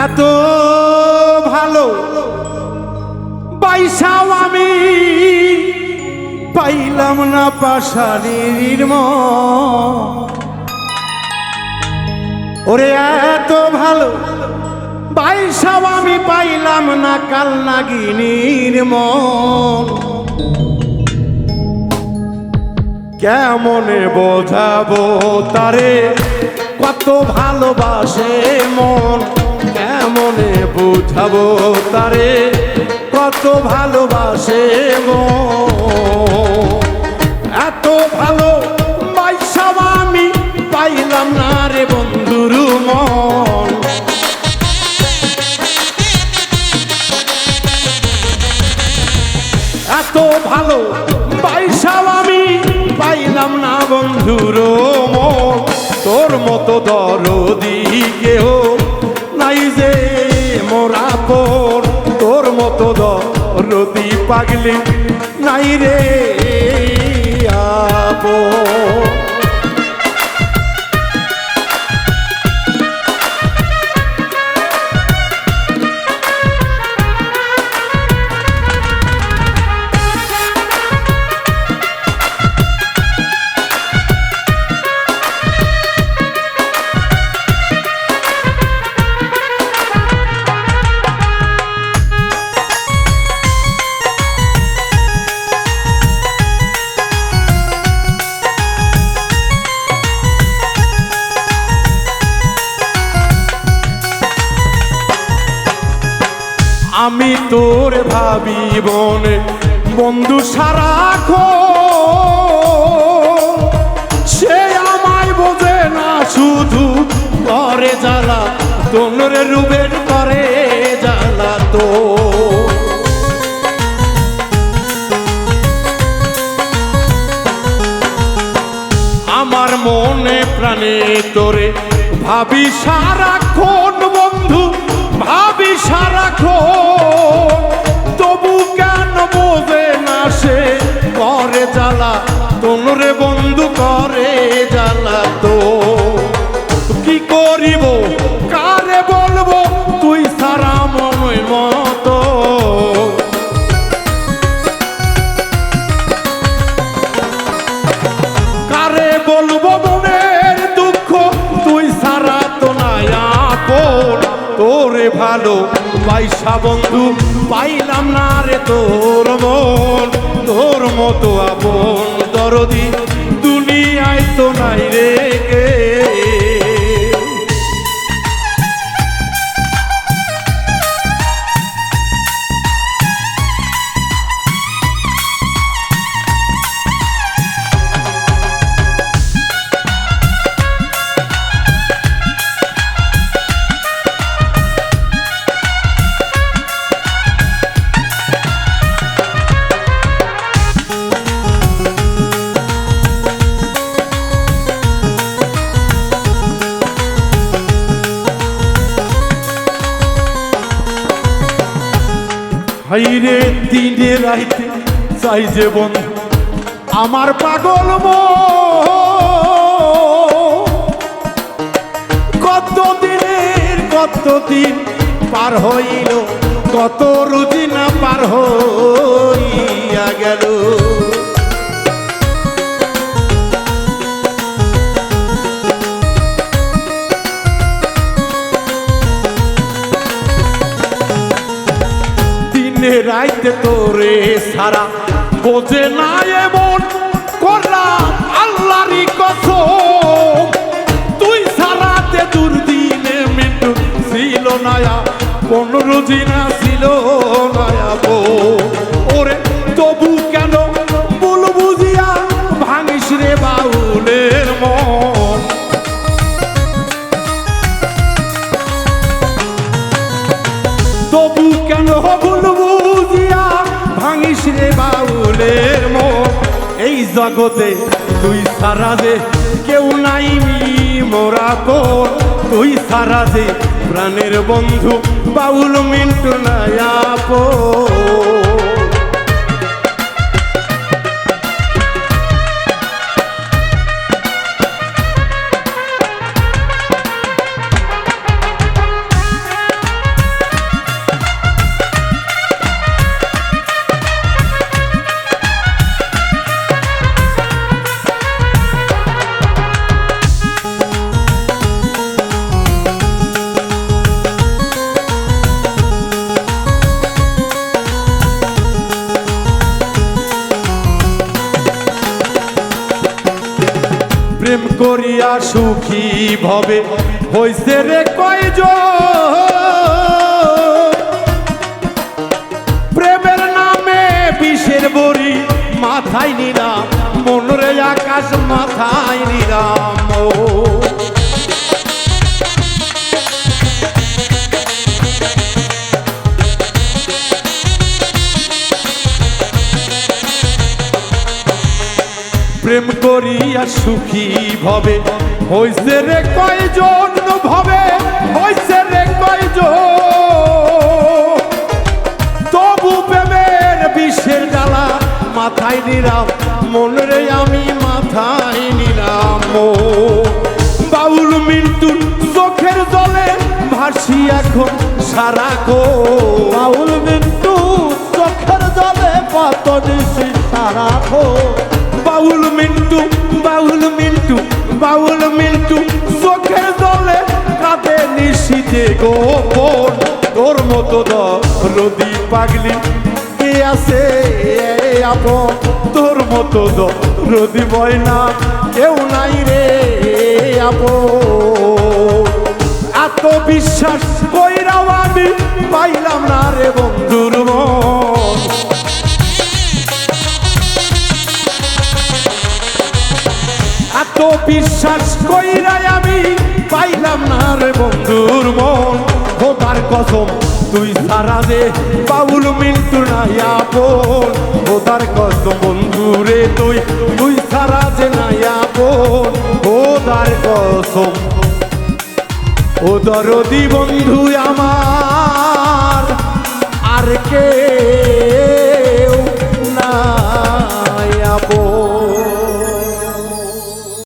এত ভালো বাইসাও আমি পাইলাম না পাশানির ওরে এত ভালো বাইসাও আমি পাইলাম না কাল নাগিনীর কেমনে বোঝাবো তারে কত ভালোবাসে মন কেমনে বোঝাবো তারে কত ভালোবাসে মন এত ভালো বাইসাও আমি পাইলাম না রে বন্ধুর মন এত ভালো বাইসাও আমি পাইলাম না বন্ধুর মন তোর মতো দরদি কেহ নাই যে মোরা পর তোর মতো দরদি পাগলি নাই রে আপন আমি তোর ভাবি বনে বন্ধু সারাক্ষণ সে আমায় বোঝে না শুধু করে জ্বালা তোর রূপের করে জ্বালা তো আমার মনে প্রাণে তোরে ভাবি সারাক্ষণ বন্ধু ভাবি সারাক্ষণ তবু কেন বোঝে না সে করে জ্বালা তোরে বন্ধু করে জ্বালা তো কি করিব কারে বলবো তুই সারা মনের মতো কারে বলবো মনের দুঃখ তুই সারা তো নাই আপন তোরে ভালো বাইসা বন্ধু পাইলাম না রে তোর মন তোর মতো আপন দরদি দুনিয়ায় তো নাই রে হাইরে দিনে রাইতে চাই যে বন্ধু আমার পাগল কতদিন পার হইল কত রুদিনা পার হইয়া গেল রাইতে তোরে সারা বোঝে না এমন করলাম আল্লাহরই কসম তুই সারাতে দুর্দিনে মিটু ছিল নায়া কোন রুজিনা ছিল নায়া ওরে তবু কেন ভুল বুঝিয়া ভাঙিস রে বাউলের মন তবু কেন ভুল ভাঙিস রে বাউলের মন এই জগতে তুই সারা যে কেউ নাই মোরা তোর তুই সারা যে প্রাণের বন্ধু বাউল মিন্টু নাই আপন করিয়া সুখী ভবে হইছে রে কয়জন প্রেমের নামে বিষের বড়ি মাথায় নিলাম মনরে আকাশ মাথায় নিলাম প্রেম করিয়া সুখী ভবে হইছে রে কয়জন ভবে হইছে রে কয়জন তবু প্রেমের বিষের জ্বালা মাথায় নিলাম মনরে আমি মাথায় নিলাম বাউল মিন্টুর চোখের জলে ভাসি এখন সারাখো বাউল মিন্টু চোখের জলে কত নিশি সারাখো বাউল মিন্টু বাউল মিন্টু বাউল মিন্টু চোখের জলে কাঁদে নিশীতে গোপন তোর মতো দরদি পাগলি কে আছে আপন তোর মতো দরদি ময়না কেউ নাই রে আপন এত বিশ্বাস কইরাও আমি পাইলাম না রে বন্ধুর মন এত বিশ্বাস কইরাই আমি পাইলাম না রে বন্ধুর মন খোদার কসম তুই সারা দে বাউল মিন্টু নাই আপন খোদার কসম বন্ধু রে তুই সারা দে নাই আপন খোদার কসম ও দরদি বন্ধু আমার